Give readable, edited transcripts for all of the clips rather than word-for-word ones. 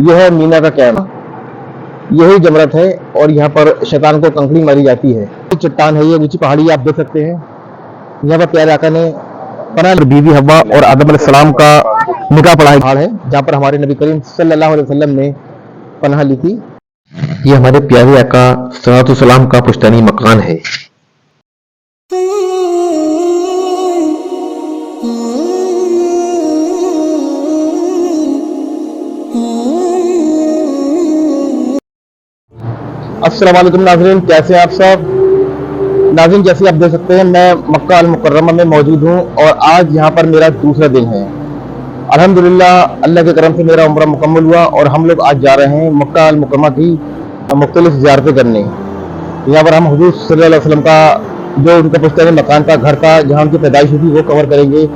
यह है मीना का कैम्प, यही जमरत है और यहाँ पर शैतान को कंकड़ी मारी जाती है। चट्टान है, ये ऊंची पहाड़ी आप देख सकते हैं। यहाँ पर प्यारे आका ने पनाह बीवी हव्वा और आदम अलैहिस्सलाम का निकाह पढ़ा पहाड़ है, जहाँ पर हमारे नबी करीम सल्लल्लाहु अलैहि वसल्लम ने पनाह ली थी। ये हमारे प्यारे आका सल्लल्लाहु अलैहि वसल्लम का पुश्तैनी मकान है। अस्सलाम वालेकुम नाज़रीन, कैसे हैं आप सब नाज़रीन। जैसे आप देख सकते हैं मैं मक्का अल मुकर्रमा में मौजूद हूं और आज यहां पर मेरा दूसरा दिन है। अल्हम्दुलिल्लाह अल्लाह के करम से मेरा उम्रा मुकम्मल हुआ और हम लोग आज जा रहे हैं मक्का अल मुकर्रमा की मुख्तलिफ ज़ियारतें करने। यहाँ पर हम हुज़ूर सल्लल्लाहु अलैहि वसल्लम का जो उनका पुश्तैनी मकान था, घर था, जहाँ उनकी पैदाइश हुई थी, वो कवर करेंगे।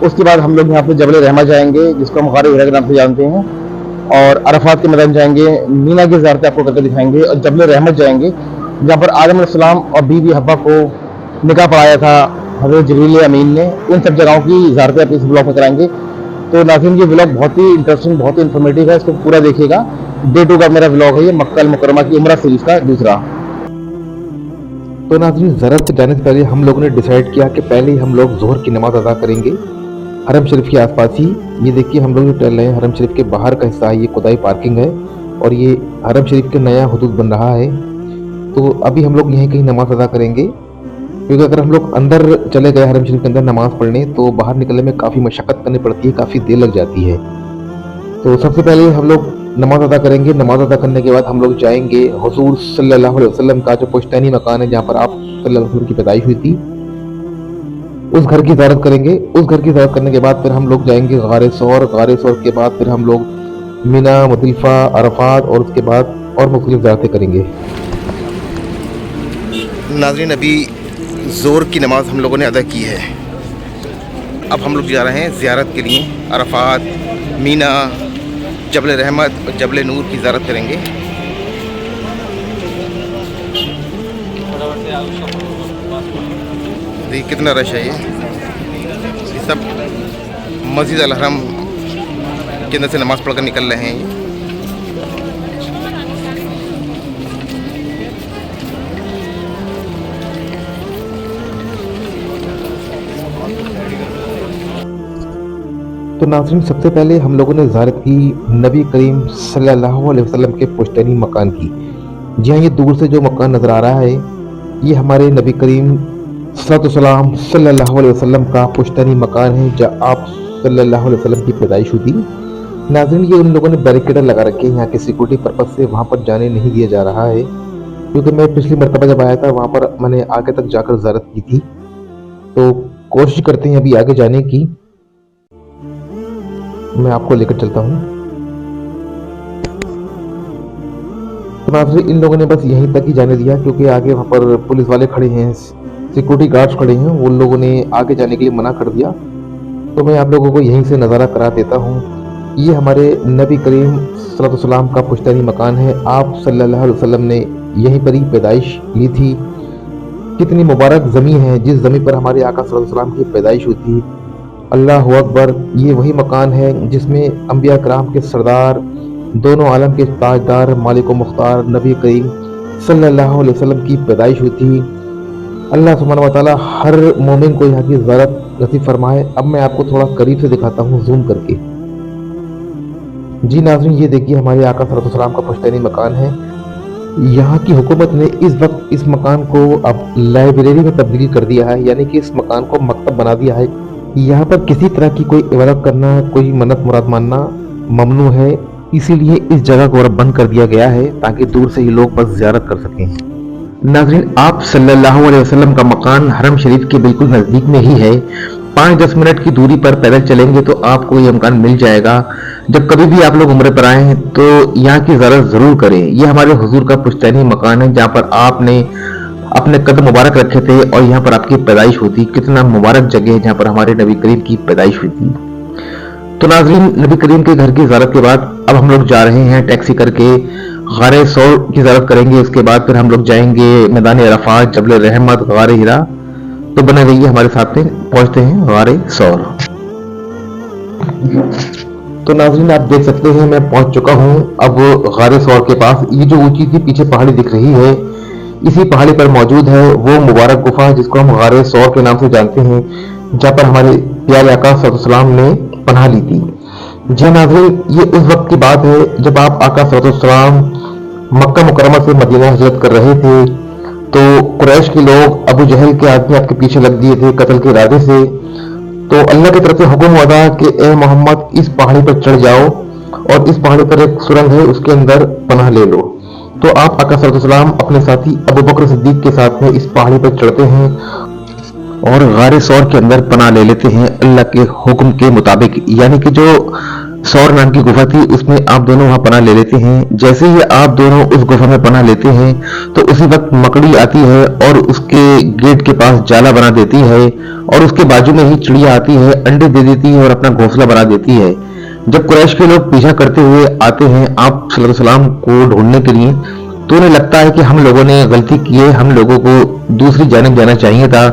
उसके बाद हम लोग यहाँ पर जबल रहमत जाएंगे, जिसको हम गार हिरा के नाम से जानते हैं, और अरफात के मैदान जाएंगे, मीना की ज़ियारतें आपको करके दिखाएंगे और जबल रहमत जाएंगे, जहाँ पर आदम अलैहिस्सलाम और बीवी हव्वा को निकाह पढ़ाया था हज़रत जिब्रील अमीन ने। उन सब जगहों की ज़ियारतें आप इस ब्लॉग में कराएंगे। तो नाज़रीन ये ब्लॉग बहुत ही इंटरेस्टिंग, बहुत ही इन्फॉर्मेटिव है, इसको पूरा देखिएगा। डे 2 का मेरा ब्लॉग है ये, मक्का अल मुकर्रमा की उम्रा सीरीज का दूसरा। तो नाज़रीन ज़ियारत से जाने से पहले हम लोगों ने डिसाइड किया कि पहले ही हम लोग ज़ोहर की नमाज़ अदा करेंगे हरम शरीफ के आसपास ही। ये देखिए हम लोग जो टहल रहे हैं, हरम शरीफ के बाहर का हिस्सा है, ये खुदाई पार्किंग है और ये हरम शरीफ के नया हुदूद बन रहा है। तो अभी हम लोग यहीं कहीं नमाज अदा करेंगे, क्योंकि अगर हम लोग अंदर चले गए हरम शरीफ के अंदर नमाज पढ़ने तो बाहर निकलने में काफ़ी मशक्क़त करनी पड़ती है, काफ़ी देर लग जाती है। तो सबसे पहले हम लोग नमाज अदा करेंगे। नमाज अदा करने के बाद हम लोग जाएंगे हुज़ूर सल्लल्लाहु अलैहि वसल्लम का जो पुश्तैनी मकान है, जहाँ पर आप सल्लल्लाहु अलैहि वसल्लम की पैदाइश हुई थी, उस घर की ज़ियारत करेंगे। उस घर की ज़ियारत करने के बाद फिर हम लोग जाएंगे गारे सौर। गारे सौर के बाद फिर हम लोग मीना, मुज़दलिफ़ा, अरफात और उसके बाद और मुख्तलिफ ज़ियारतें करेंगे। नाज़रीन अभी ज़ोर की नमाज़ हम लोगों ने अदा की है। अब हम लोग जा रहे हैं ज़ियारत के लिए। अरफात, मीना, जबल रहमत और जबल नूर की ज़ियारत करेंगे। देखिए कितना रश है। ये सब मस्जिद अल हरम के अंदर से नमाज़ पढ़कर निकल रहे हैं। तो नाज़रीन सबसे पहले हम लोगों ने ज़ियारत की नबी करीम सल्लल्लाहु अलैहि वसल्लम के पुश्तैनी मकान की। जी हाँ, ये दूर से जो मकान नज़र आ रहा है ये हमारे नबी करीम सल्लल्लाहु अलैहि वसल्लम का पुश्तैनी मकान है, जहाँ आप सल्लल्लाहु अलैहि वसल्लम की पैदाइश हुई थी। नाज़रीन ये उन लोगों ने बैरिकेड लगा रखे हैं यहाँ के सिक्योरिटी पर्पज़ से, वहाँ पर जाने नहीं दिया जा रहा है, क्योंकि मैं पिछली मरतबा जब आया था वहाँ पर मैंने आगे तक जाकर ज़ियारत की थी। तो कोशिश करते हैं अभी आगे जाने की। मैं आपको लेकर चलता हूँ। तो नाज़रीन इन लोगों ने बस यहीं तक ही जाने दिया, क्योंकि आगे वहाँ पर पुलिस वाले खड़े हैं, सिक्योरिटी गार्ड्स खड़े हैं, उन लोगों ने आगे जाने के लिए मना कर दिया। तो मैं आप लोगों को यहीं से नज़ारा करा देता हूँ। ये हमारे नबी करीम सल्लल्लाहु अलैहि वसल्लम का पुश्तैनी मकान है। आप सल्लल्लाहु अलैहि वसल्लम ने यहीं पर ही पैदाइश ली थी। कितनी मुबारक ज़मीन है जिस ज़मीन पर हमारे आका सल्लल्लाहु अलैहि वसल्लम की पैदाइश हुई थी। अल्लाह अकबर। ये वही मकान है जिसमें अंबिया कराम के सरदार, दोनों आलम के ताजदार, मालिक व मुख्तार नबी करीम सल्लल्लाहु अलैहि वसल्लम की पैदाइश हुई थी। अल्लाह सुब्हानहू व तआला हर मोमिन को यहाँ की ज़ियारत नसीब फरमाए। अब मैं आपको थोड़ा करीब से दिखाता हूँ जूम करके। जी नाज़रीन ये देखिए हमारे आका सल्लल्लाहु अलैहि वसल्लम का पुश्तैनी मकान है। यहाँ की हुकूमत ने इस वक्त इस मकान को अब लाइब्रेरी में तब्दील कर दिया है, यानी कि इस मकान को मकतब बना दिया है। यहाँ पर किसी तरह की कोई इबादत करना, कोई मन्नत मुराद मानना ममनू है, इसीलिए इस जगह को अब बंद कर दिया गया है ताकि दूर से ही लोग बस ज़ियारत कर सकें। नाज़रीन आप सल्लल्लाहु अलैहि वसल्लम का मकान हरम शरीफ के बिल्कुल नज़दीक में ही है। 5-10 मिनट की दूरी पर पैदल चलेंगे तो आपको ये मकान मिल जाएगा। जब कभी भी आप लोग उम्रे पर आए हैं तो यहाँ की ज़ियारत ज़रूर करें। ये हमारे हुजूर का पुश्तैनी मकान है, जहाँ पर आपने अपने कदम मुबारक रखे थे और यहाँ पर आपकी पैदाइश हुई थी। कितना मुबारक जगह है जहाँ पर हमारे नबी करीम की पैदाइश हुई थी। तो नाज़रीन नबी करीम के घर की ज़ियारत के बाद अब हम लोग जा रहे हैं टैक्सी करके गारे सौर की ज़ियारत करेंगे। उसके बाद फिर हम लोग जाएंगे मैदान अरफात, जबल रहमत, गारे हिरा। तो बने रहिए हमारे साथ में, पहुंचते हैं गारे सौर। तो नाज़रीन आप देख सकते हैं मैं पहुंच चुका हूं अब गारे सौर के पास। ये जो ऊंची सी पीछे पहाड़ी दिख रही है, इसी पहाड़ी पर मौजूद है वो मुबारक गुफा जिसको हम गारे सौर के नाम से जानते हैं, जहां पर हमारे प्यारे आका सल्लल्लाहु अलैहि वसल्लम ने पनाह ली थी। जी नाज़रीन, ये उस वक्त की बात है जब आप आका सल्लल्लाहु अलैहि वसल्लम मक्का मुकर्रमा से मदीना हिजरत कर रहे थे। तो कुरैश के लोग अबू जहल के आदमी आपके पीछे लग दिए थे कत्ल के इरादे से। तो अल्लाह की तरफ से हुक्म हुआ था कि ए मोहम्मद इस पहाड़ी पर चढ़ जाओ और इस पहाड़ी पर एक सुरंग है उसके अंदर पनाह ले लो। तो आप आका सल्लल्लाहु अलैहि वसल्लम अपने साथी अबू बकर सिद्दीक के साथ में इस पहाड़ी पर चढ़ते हैं और गारे सौर के अंदर पनाह ले लेते हैं अल्लाह के हुक्म के मुताबिक। यानी कि जो सौर नाम की गुफा थी उसमें आप दोनों वहां पनाह ले लेते हैं। जैसे ही आप दोनों उस गुफा में पनाह लेते हैं तो उसी वक्त मकड़ी आती है और उसके गेट के पास जाला बना देती है और उसके बाजू में ही चिड़िया आती है, अंडे दे देती है और अपना घोंसला बना देती है। जब कुरैश के लोग पीछा करते हुए आते हैं आप सल्लल्लाहु अलैहि वसल्लम को ढूंढने के लिए, तो उन्हें लगता है कि हम लोगों ने गलती की है, हम लोगों को दूसरी जानिब जाना चाहिए था।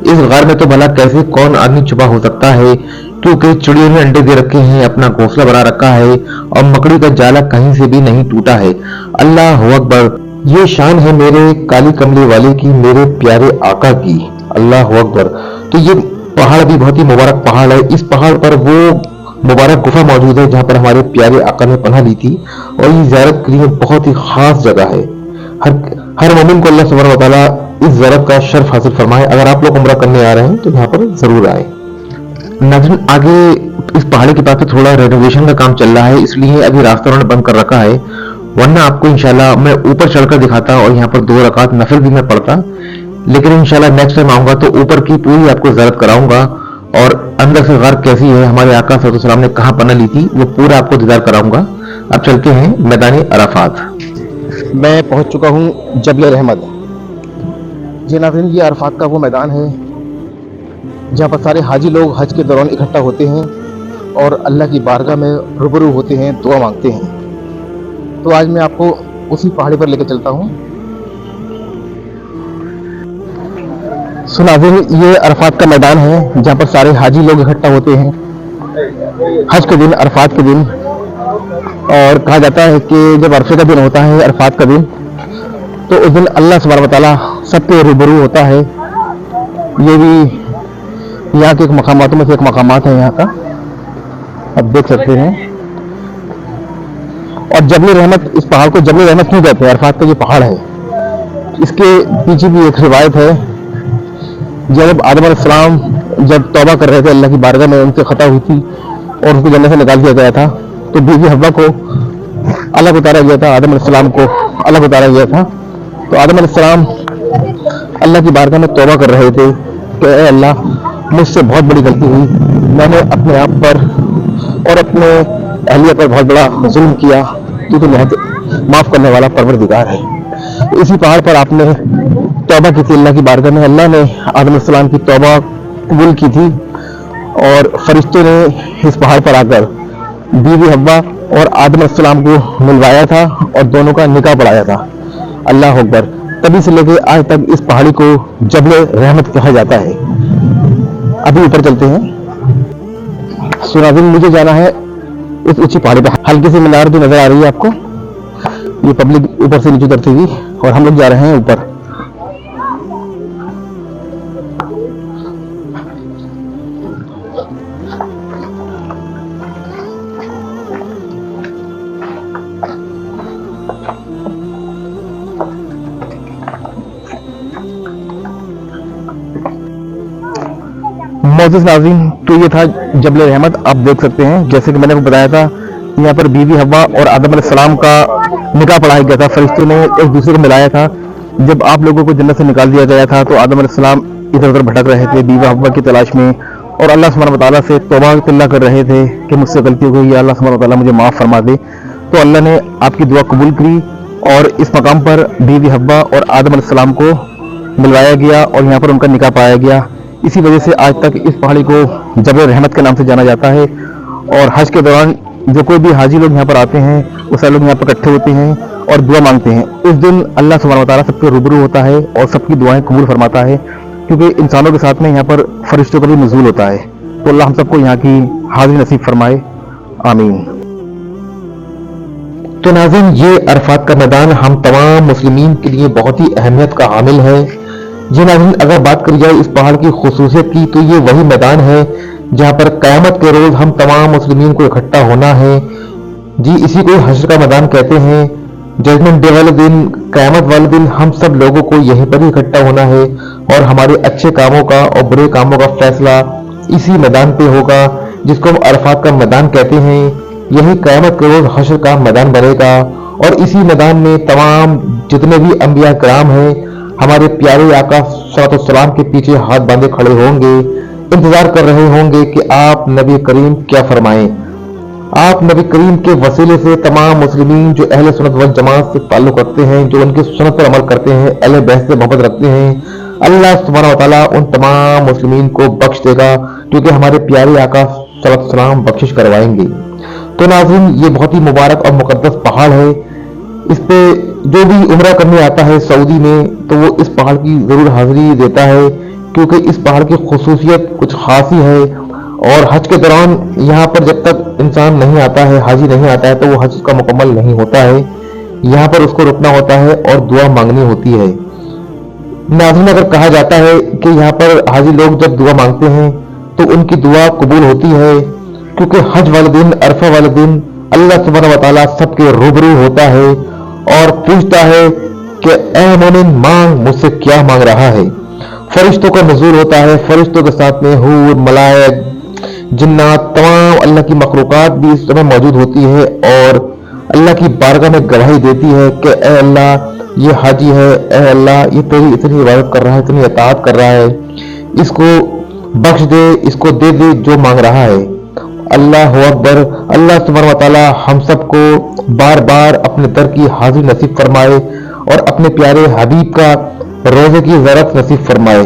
इस गार में तो भला कैसे कौन आदमी छुपा हो सकता है, क्योंकि चिड़ियों ने अंडे दे रखे हैं, अपना घोंसला बना रखा है और मकड़ी का जाला कहीं से भी नहीं टूटा है। अल्लाह अकबर, ये शान है मेरे काली कमली वाले की, मेरे प्यारे आका की। अल्लाह अकबर। तो ये पहाड़ भी बहुत ही मुबारक पहाड़ है। इस पहाड़ पर वो मुबारक गुफा मौजूद है जहां पर हमारे प्यारे आका ने पनाह ली थी और ये ज़ियारत के लिए बहुत ही खास जगह है। हर मोमिन को अल्लाह सुब्हानहू व तआला इस ज़ियारत का शर्फ हासिल फरमाए। अगर आप लोग उम्रा करने आ रहे हैं तो यहाँ पर जरूर आए। नाज़रीन, आगे इस पहाड़ी के पास में थोड़ा रेनोवेशन का काम चल रहा है, इसलिए अभी रास्ता उन्होंने बंद कर रखा है, वरना आपको इंशाल्लाह मैं ऊपर चढ़कर दिखाता और यहाँ पर 2 रकात नफल भी मैं पढ़ता। लेकिन इंशाल्लाह नेक्स्ट टाइम आऊंगा तो ऊपर की पूरी आपको ज़ियारत कराऊंगा और अंदर से गार कैसी है, हमारे आका सल्लल्लाहु अलैहि वसल्लम ने कहाँ पनाह ली थी, वो पूरा आपको दीदार कराऊंगा। अब चलते हैं मैदान अराफात। मैं पहुंच चुका हूं जबल रहमत। जी नाज़रीन, ये अरफात का वो मैदान है जहाँ पर सारे हाजी लोग हज के दौरान इकट्ठा होते हैं और अल्लाह की बारगाह में रूबरू होते हैं, दुआ मांगते हैं। तो आज मैं आपको उसी पहाड़ी पर लेकर चलता हूँ। सो नाज़रीन, ये अरफात का मैदान है जहाँ पर सारे हाजी लोग इकट्ठा होते हैं हज के दिन, अरफात के दिन। और कहा जाता है कि जब अरफे का दिन होता है, अरफात का दिन, तो उस दिन अल्लाह सुब्हानहू व तआला सबके रूबरू होता है। ये भी यहाँ के एक मकामातों में से एक मकामात है यहाँ का, आप देख सकते हैं। और जबल रहमत, इस पहाड़ को जबल रहमत क्यों कहते हैं? अरफात का ये पहाड़ है, इसके पीछे भी एक रिवायत है। जब आदम अलैहिस्सलाम जब तौबा कर रहे थे अल्लाह की बारगाह में, उनसे खता हुई थी और उनको जन्नत से निकाल दिया गया था, तो बीवी हव्वा को अलग उतारा गया था, आदम अलैहिस्सलाम को अलग उतारा गया था। तो आदम अलैहिस्सलाम अल्लाह की बारगाह में तौबा कर रहे थे कि ऐ अल्लाह, मुझसे बहुत बड़ी गलती हुई, मैंने अपने आप पर और अपने अहलिया पर बहुत बड़ा जुल्म किया, तू तो माफ करने वाला परवरदिगार है। तो इसी पहाड़ पर आपने तौबा की थी अल्लाह की बारगाह में। अल्लाह ने आदम अलैहिस्सलाम की तौबा कबूल की थी और फरिश्तों ने इस पहाड़ पर आकर बीवी हव्वा और आदम अलैहिस्सलाम को मिलवाया था और दोनों का निकाह पढ़ाया था। अल्लाह अकबर। तभी से लेकर आज तक इस पहाड़ी को जबल रहमत कहा जाता है। अभी ऊपर चलते हैं। सुनाज़रीन, मुझे जाना है उस ऊंची पहाड़ी पर। हल्की सी मीनार भी नजर आ रही है आपको, ये पब्लिक ऊपर से नीचे उतरती हुई, और हम लोग जा रहे हैं ऊपर। मोअज़्ज़िज़ नाज़रीन, तो ये था जबल रहमत। आप देख सकते हैं, जैसे कि मैंने आपको बताया था, यहाँ पर बीवी हव्वा और आदम अलैहिस्सलाम का निकाह पढ़ाया गया था, फरिश्तों ने एक दूसरे को मिलाया था। जब आप लोगों को जन्नत से निकाल दिया गया था तो आदम अलैहिस्सलाम इधर उधर भटक रहे थे बीवी हव्वा की तलाश में, और अल्लाह सुब्हानहू व तआला से तौबा तिल्ला कर रहे थे कि मुझसे गलती हो गई, या अल्लाह सुब्हानहू व तआला मुझे माफ़ फरमा दे। तो अल्लाह ने आपकी दुआ कबूल की और इस मकाम पर बीवी हव्वा और आदम अलैहिस्सलाम को मिलवाया गया और यहाँ पर उनका निकाह पाया गया। इसी वजह से आज तक इस पहाड़ी को जबल रहमत के नाम से जाना जाता है। और हज के दौरान जो कोई भी हाजी लोग यहाँ पर आते हैं, वो सारे लोग यहाँ पर इकट्ठे होते हैं और दुआ मांगते हैं। उस दिन अल्लाह सुब्हानहू व तआला सबके रूबरू होता है और सबकी दुआएं कबूल फरमाता है, क्योंकि इंसानों के साथ में यहाँ पर फरिश्तों का भी नुज़ूल होता है। तो अल्लाह हम सबको यहाँ की हाज़िरी नसीब फरमाए। आमीन। तो नाज़रीन, ये अरफात का मैदान हम तमाम मुस्लिमीन के लिए बहुत ही अहमियत का हामिल है। जी नाज़रीन, अगर बात करी जाए इस पहाड़ की खुसूसियत की, तो ये वही मैदान है जहाँ पर क़यामत के रोज़ हम तमाम मुस्लिमीन को इकट्ठा होना है। जी, इसी को हश्र का मैदान कहते हैं। जजमेंट डे वाले दिन, क़यामत वाले दिन हम सब लोगों को यहीं पर ही इकट्ठा होना है और हमारे अच्छे कामों का और बुरे कामों का फैसला इसी मैदान पे होगा, जिसको हम अरफात का मैदान कहते हैं। यही क़यामत के रोज़ हश्र का मैदान बनेगा और इसी मैदान में तमाम जितने भी अंबिया कराम हैं, हमारे प्यारे आका सल्लल्लाहु के पीछे हाथ बांधे खड़े होंगे, इंतजार कर रहे होंगे कि आप नबी करीम क्या फरमाएं। आप नबी करीम के वसीले से तमाम मुस्लिमीन जो अहले सुन्नत वल जमात से ताल्लुक़ रखते हैं, जो उनके सुन्नत पर अमल करते हैं, अहले बैत से मोहब्बत रखते हैं, अल्लाह सुब्हानहू व तआला उन तमाम मुस्लिमीन को बख्श देगा, क्योंकि हमारे प्यारे आका सल्लल्लाहु अलैहि वसल्लम बख्शिश करवाएंगे। तो नाज़रीन, ये बहुत ही मुबारक और मुक़द्दस पहाड़ है। इस पे जो भी उम्रा करने आता है सऊदी में, तो वो इस पहाड़ की ज़रूर हाज़िरी देता है, क्योंकि इस पहाड़ की खुसूसियत कुछ खास ही है। और हज के दौरान यहाँ पर जब तक इंसान नहीं आता है, हाजी नहीं आता है, तो वो हज का मुकम्मल नहीं होता है। यहाँ पर उसको रुकना होता है और दुआ मांगनी होती है। नाज़रीन, अगर कहा जाता है कि यहाँ पर हाजी लोग जब दुआ मांगते हैं तो उनकी दुआ कबूल होती है, क्योंकि हज वाले दिन, अरफा वाले दिन अल्लाह सुब्हानहू व तआला सबके रूबरू होता है और पूछता है कि ऐ मोमिन, मांग, मुझसे क्या मांग रहा है। फरिश्तों का नज़ूल होता है, फरिश्तों के साथ में हूर, मलाइक, जिन्नात, तमाम अल्लाह की मखलूकात भी इस समय मौजूद होती है और अल्लाह की बारगाह में गवाही देती है कि ए अल्लाह, ये हाजी है, ए अल्लाह, ये तेरी इतनी इबादत कर रहा है, इतनी इताअत कर रहा है, इसको बख्श दे, इसको दे दे जो मांग रहा है। अल्लाह अकबर। अल्लाह सुब्हानहू व तआला हम सबको बार बार अपने दर की हाजिरी नसीब फरमाए और अपने प्यारे हबीब का रोज़े की ज़ियारत नसीब फरमाए।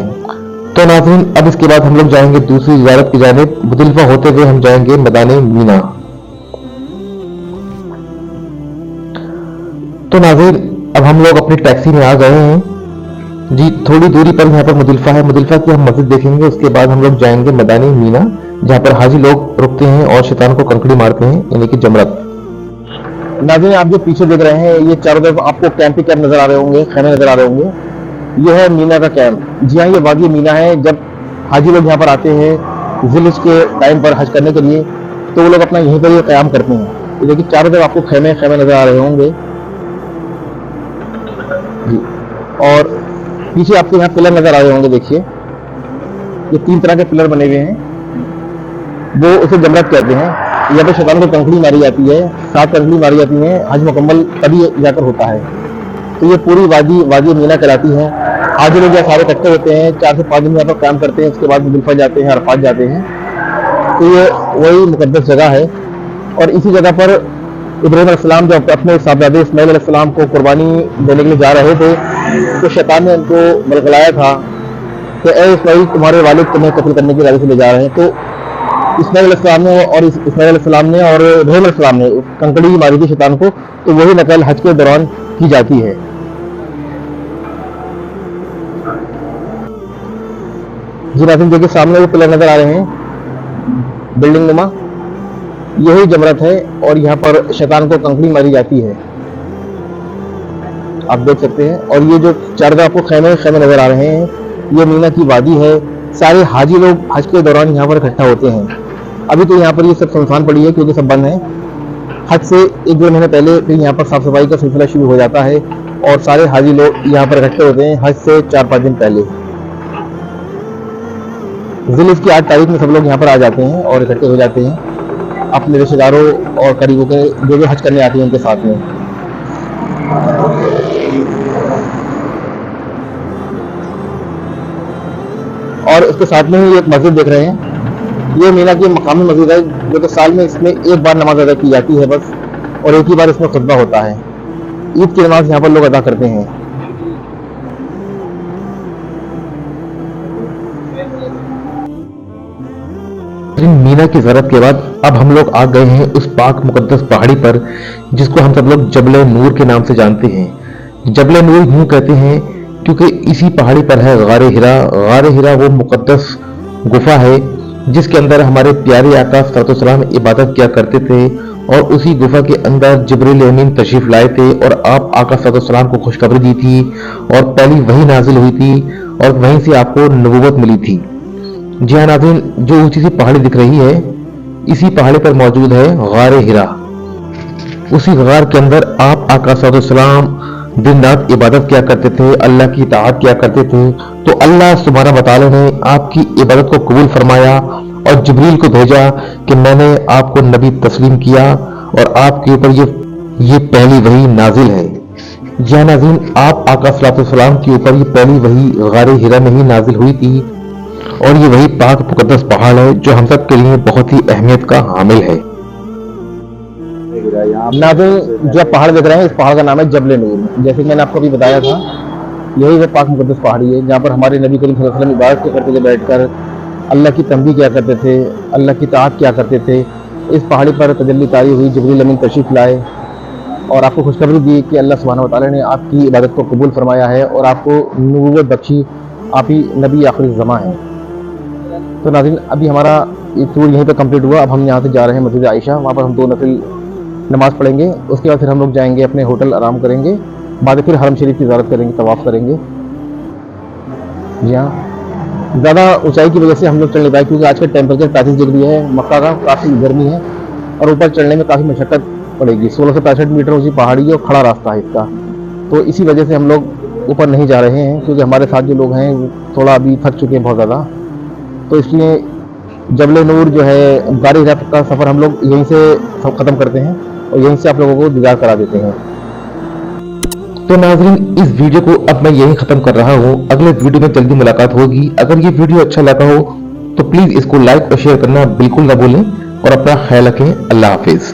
तो नाज़रीन, अब इसके बाद हम लोग जाएंगे दूसरी ज़ियारत की जानिब। मुज़दलिफ़ा होते हुए हम जाएंगे मैदान मीना। तो नाज़रीन, अब हम लोग अपनी टैक्सी में आ गए हैं। जी, थोड़ी दूरी पर यहाँ पर मुज़दलिफ़ा है। मुज़दलिफ़ा की हम मस्जिद देखेंगे, उसके बाद हम लोग जाएंगे मैदान मीना, जहाँ पर हाजी लोग रुकते हैं और शैतान को कंकड़ी मारते हैं, यानी कि जमरत। नाज़रीन, आप जो पीछे देख रहे हैं, ये चारों तरफ आपको कैंप ही कैंप नजर आ रहे होंगे, खैमे नजर आ रहे होंगे। ये है मीना का कैंप। जी हाँ, ये वादी मीना है। जब हाजी लोग यहाँ पर आते हैं ज़िलहिज के टाइम पर हज करने के लिए, तो वो लोग अपना यहीं पर ही क़याम करते हैं। ये देखिए, चारों तरफ आपको खैमे खैमे नजर आ रहे होंगे जी। और पीछे आपको यहाँ पिलर नजर आ रहे होंगे। देखिए, ये 3 तरह के पिलर बने हुए हैं, वो उसे जमरत कहते हैं। यहाँ पे शैतान को कंकड़ी मारी जाती है, 7 कंकड़ी मारी जाती हैं। हज मुकम्मल तभी जाकर होता है। तो ये पूरी वादी मीना कहलाती है। हाजी लोग यहाँ सारे इकट्ठे होते हैं, 4 से 5 दिन यहाँ पर काम करते हैं, उसके बाद मुज़दलिफ़ा जाते हैं, अरफात जाते हैं। तो ये वही मुक़द्दस जगह है। और इसी जगह पर इब्राहीम अलैहिस्सलाम जब अपने साहबजादे इस्माइल अलैहिस्सलाम को कुर्बानी देने के लिए जा रहे थे, तो शैतान ने उनको बलगलाया था कि ए इस्माइल, तुम्हारे वालिद तुम्हें कत्ल करने के इरादे से ले जा रहे हैं। तो इस्माइल अलैहिस्सलाम ने और इब्राहीम अलैहिस्सलाम ने कंकड़ी मारी थी शैतान को। तो वही नकल हज के दौरान की जाती है। जी नाज़रीन, देखिए सामने वो पिलर नजर आ रहे हैं, बिल्डिंग नुमा, यही जमरत है और यहाँ पर शैतान को कंकड़ी मारी जाती है, आप देख सकते हैं। और ये जो चार आपको खैमे खैमे नजर आ रहे हैं, ये मीना की वादी है। सारे हाजी लोग हज के दौरान यहाँ पर इकट्ठा होते हैं। अभी तो यहाँ पर ये सब सुनसान पड़ी है, क्योंकि सब बंद है। हज से 1-2 महीने पहले फिर यहाँ पर साफ सफाई का सिलसिला शुरू हो जाता है और सारे हाजी लोग यहाँ पर इकट्ठे होते हैं हज से 4-5 दिन पहले। ज़िलहिज की 8 तारीख में सब लोग यहाँ पर आ जाते हैं और इकट्ठे हो जाते हैं अपने रिश्तेदारों और करीबों के, जो भी हज करने आते हैं उनके साथ में। और उसके साथ में ही एक मस्जिद देख रहे हैं, ये मीना की मकामी मस्जिद है, जो कि साल में इसमें एक बार नमाज अदा की जाती है बस, और एक ही बार इसमें खुतबा होता है। ईद की नमाज यहाँ पर लोग अदा करते हैं। मीना की ज़ियारत के बाद अब हम लोग आ गए हैं उस पाक मुकद्दस पहाड़ी पर, जिसको हम सब लोग जबल नूर के नाम से जानते हैं। जबल नूर यूं कहते हैं क्योंकि इसी पहाड़ी पर है गारे हिरा। गारे हिरा वो मुकद्दस गुफा है जिसके अंदर हमारे प्यारे आका सल्लल्लाहु इबादत किया करते थे और उसी गुफा के अंदर जिब्रील अमीन तशरीफ लाए थे और आप आका सल्लल्लाहु को खुशखबरी दी थी और पहली वही नाजिल हुई थी और वहीं से आपको नबूवत मिली थी। जी हाँ नाज़रीन, जो ऊंची सी पहाड़ी दिख रही है, इसी पहाड़ी पर मौजूद है गारे हिरा। उसी गार के अंदर आप आका सल्लल्लाहु दिन रात इबादत किया करते थे, अल्लाह की इताअत किया करते थे। तो अल्लाह सुब्हानहू व तआला ने आपकी इबादत को कबूल फरमाया और जिब्रील को भेजा कि मैंने आपको नबी तस्लीम किया और आपके ऊपर ये पहली वही नाजिल है। जी हाँ नाज़रीन, आप आका सल्लल्लाहु अलैहि वसल्लम के ऊपर ये पहली वही गारे हिरा में ही नाजिल हुई थी और ये वही पाक मुकद्दस पहाड़ है जो हम सब के लिए बहुत ही अहमियत का हामिल है। नाज़रीन, जो आप पहाड़ देख रहे हैं, इस पहाड़ का नाम है जबल नूर। जैसे कि मैंने आपको अभी बताया था, यही वो पाक मुकद्दस पहाड़ी है जहाँ पर हमारे नबी करीम सल्लल्लाहु अलैहि वसल्लम इबादत किया करते थे, बैठकर अल्लाह की तंबीह किया करते थे, अल्लाह की ताअत किया करते थे। इस पहाड़ी पर तजल्ली तारी हुई, जिब्रील अमीन तशरीफ लाए और आपको खुशखबरी दी कि अल्लाह सुब्हानहू व तआला ने आपकी इबादत को कबूल फरमाया है और आपको नबूवत बख्शी, आप ही नबी आखिरी ज़मां हैं। तो नाज़रीन, अभी हमारा ये टूर यहीं पे कंप्लीट हुआ। अब हम यहाँ से जा रहे हैं मस्जिद आयशा, वहाँ पर हम 2 नफिल नमाज़ पढ़ेंगे। उसके बाद फिर हम लोग जाएंगे अपने होटल, आराम करेंगे, बाद फिर हरम शरीफ की ज़ियारत करेंगे, तवाफ़ करेंगे। जी हाँ, ज़्यादा ऊंचाई की वजह से हम लोग चल नहीं पाए क्योंकि आज का टेम्परेचर 35 डिग्री है, मक्का का काफ़ी गर्मी है और ऊपर चढ़ने में काफ़ी मशक्क़त पड़ेगी। 1665 मीटर ऊँची पहाड़ी है और खड़ा रास्ता है इसका। तो इसी वजह से हम लोग ऊपर नहीं जा रहे हैं क्योंकि हमारे साथ जो लोग हैं थोड़ा अभी थक चुके हैं बहुत ज़्यादा। तो इसलिए जबल नूर जो है, गारे हिरा का सफ़र हम लोग यहीं से ख़त्म करते हैं और यहीं से आप लोगों को दीदार करा देते हैं। तो नाज़रीन, इस वीडियो को अब मैं यहीं ख़त्म कर रहा हूँ। अगले वीडियो में जल्दी मुलाकात होगी। अगर ये वीडियो अच्छा लगा हो तो प्लीज़ इसको लाइक और शेयर करना बिल्कुल ना भूलें और अपना ख्याल रखें। अल्लाह हाफिज़।